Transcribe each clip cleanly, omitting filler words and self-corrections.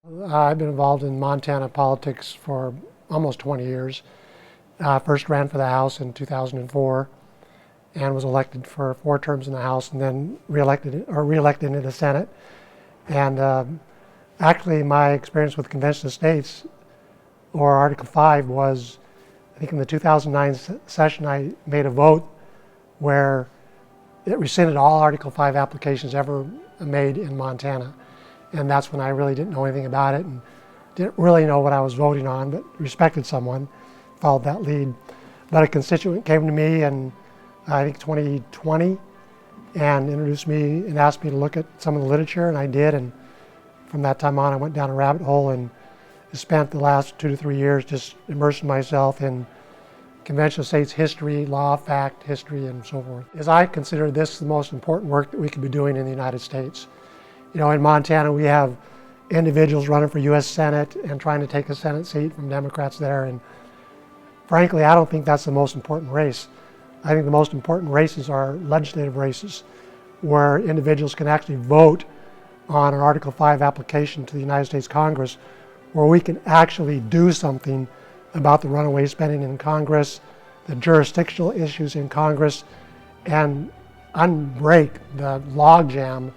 I've been involved in Montana politics for almost 20 years. First ran for the House in 2004 and was elected for 4 terms in the House and then reelected into the Senate. And actually my experience with Convention of States or Article 5 was, I think in the 2009 session I made a vote where it rescinded all Article 5 applications ever made in Montana. And that's when I really didn't know anything about it and didn't really know what I was voting on, but respected someone, followed that lead. But a constituent came to me in, I think 2020, and introduced me and asked me to look at some of the literature, and I did. And from that time on, I went down a rabbit hole and spent the last 2 to 3 years just immersing myself in Convention of States history, law, fact, history, and so forth. As I consider this the most important work that we could be doing in the United States. You know, in Montana, we have individuals running for U.S. Senate and trying to take a Senate seat from Democrats there. And frankly, I don't think that's the most important race. I think the most important races are legislative races, where individuals can actually vote on an Article 5 application to the United States Congress, where we can actually do something about the runaway spending in Congress, the jurisdictional issues in Congress, and unbreak the logjam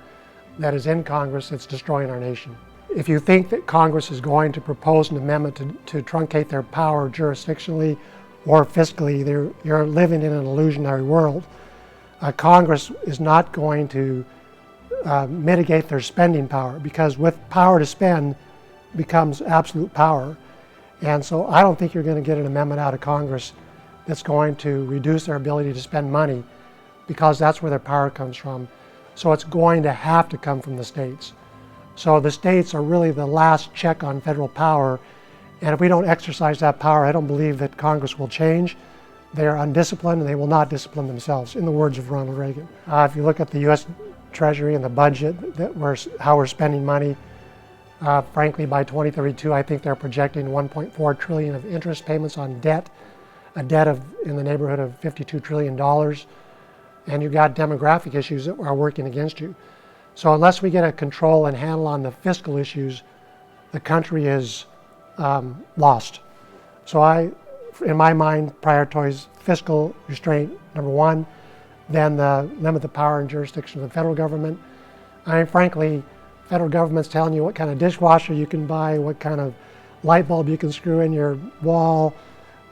that is in Congress that's destroying our nation. If you think that Congress is going to propose an amendment to truncate their power jurisdictionally or fiscally, you're living in an illusionary world. Congress is not going to mitigate their spending power, because with power to spend becomes absolute power. And so I don't think you're going to get an amendment out of Congress that's going to reduce their ability to spend money, because that's where their power comes from. So it's going to have to come from the states. So the states are really the last check on federal power. And if we don't exercise that power, I don't believe that Congress will change. They are undisciplined and they will not discipline themselves, in the words of Ronald Reagan. If you look at the U.S. Treasury and the budget, how we're spending money, frankly, by 2032, I think they're projecting $1.4 trillion of interest payments on debt, a debt in the neighborhood of $52 trillion. And you've got demographic issues that are working against you. So unless we get a control and handle on the fiscal issues, the country is lost. So I, in my mind, prioritize fiscal restraint, number one, then limit the power and jurisdiction of the federal government. I mean, frankly, federal government's telling you what kind of dishwasher you can buy, what kind of light bulb you can screw in your wall.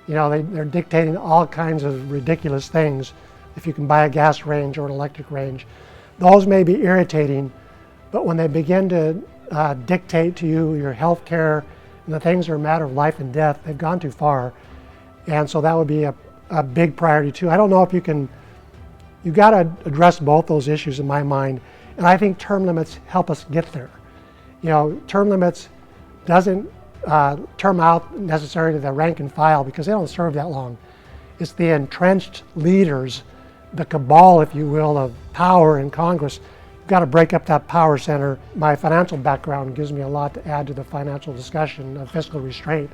You know, they're dictating all kinds of ridiculous things. If you can buy a gas range or an electric range. Those may be irritating, but when they begin to dictate to you your health care and the things that are a matter of life and death, they've gone too far. And so that would be a big priority too. I don't know if you've got to address both those issues in my mind, and I think term limits help us get there. You know, term limits doesn't term out necessarily the rank and file, because they don't serve that long. It's the entrenched leaders, the cabal, if you will, of power in Congress. You've got to break up that power center. My financial background gives me a lot to add to the financial discussion of fiscal restraint.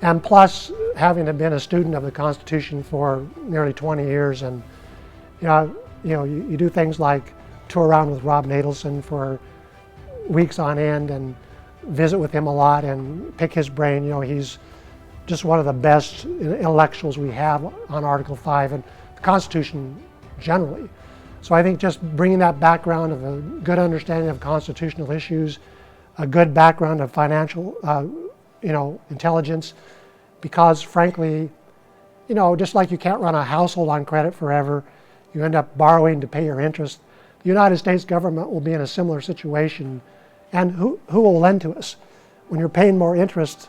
And plus, having been a student of the Constitution for nearly 20 years, and you do things like tour around with Rob Natelson for weeks on end and visit with him a lot and pick his brain. You know, he's just one of the best intellectuals we have on Article 5 and the Constitution generally. So I think just bringing that background of a good understanding of constitutional issues, a good background of financial intelligence, because frankly, you know, just like you can't run a household on credit forever, you end up borrowing to pay your interest. The United States government will be in a similar situation. And who will lend to us? When you're paying more interest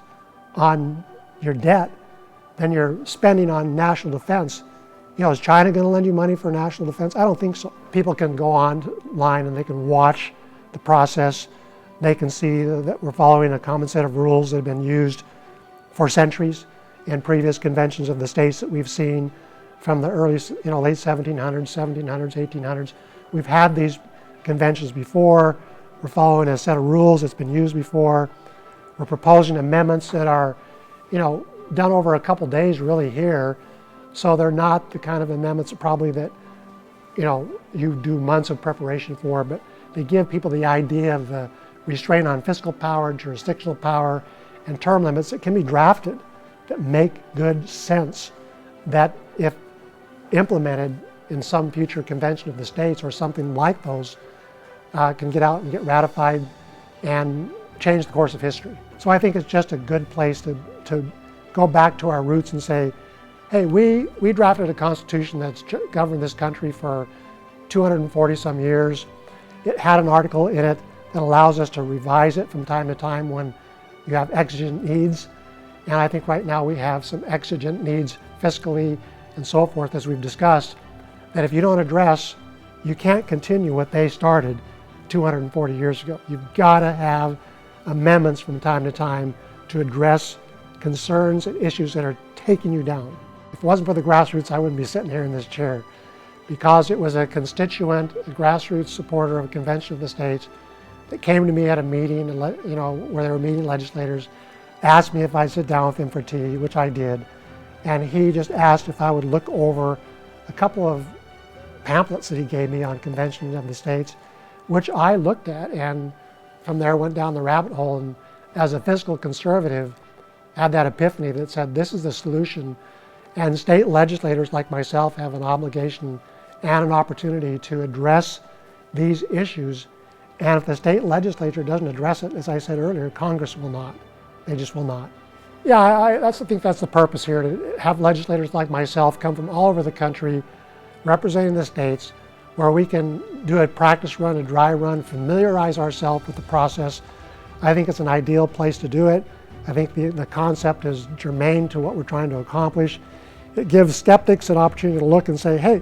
on your debt than you're spending on national defense, you know, is China going to lend you money for national defense? I don't think so. People can go online and they can watch the process. They can see that we're following a common set of rules that have been used for centuries in previous conventions of the states that we've seen from the early, late 1700s, 1700s, 1800s. We've had these conventions before. We're following a set of rules that's been used before. We're proposing amendments that are, done over a couple days really here. So they're not the kind of amendments probably that, you do months of preparation for, but they give people the idea of the restraint on fiscal power, jurisdictional power, and term limits that can be drafted that make good sense, that if implemented in some future convention of the states or something like those, can get out and get ratified and change the course of history. So I think it's just a good place to go back to our roots and say, hey, we drafted a constitution that's governed this country for 240 some years. It had an article in it that allows us to revise it from time to time when you have exigent needs. And I think right now we have some exigent needs fiscally and so forth, as we've discussed, that if you don't address, you can't continue what they started 240 years ago. You've got to have amendments from time to time to address concerns and issues that are taking you down. If it wasn't for the grassroots, I wouldn't be sitting here in this chair, because it was a constituent, a grassroots supporter of a convention of the states that came to me at a meeting, and where they were meeting legislators, asked me if I'd sit down with him for tea, which I did, and he just asked if I would look over a couple of pamphlets that he gave me on convention of the states, which I looked at, and from there went down the rabbit hole, and as a fiscal conservative, had that epiphany that said this is the solution, and state legislators like myself have an obligation and an opportunity to address these issues. And if the state legislature doesn't address it, as I said earlier, Congress will not. They just will not. Yeah, I think that's the purpose here, to have legislators like myself come from all over the country representing the states, where we can do a practice run, a dry run, familiarize ourselves with the process. I think it's an ideal place to do it. I think the concept is germane to what we're trying to accomplish. It gives skeptics an opportunity to look and say, hey,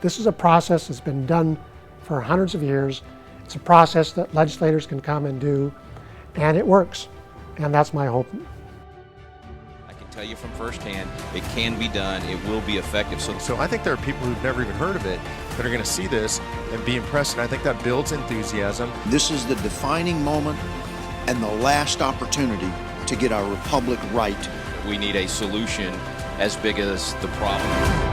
this is a process that's been done for hundreds of years. It's a process that legislators can come and do, and it works. And that's my hope. I can tell you from firsthand, it can be done, it will be effective. So I think there are people who've never even heard of it that are going to see this and be impressed, and I think that builds enthusiasm. This is the defining moment and the last opportunity to get our republic right. We need a solution as big as the problem.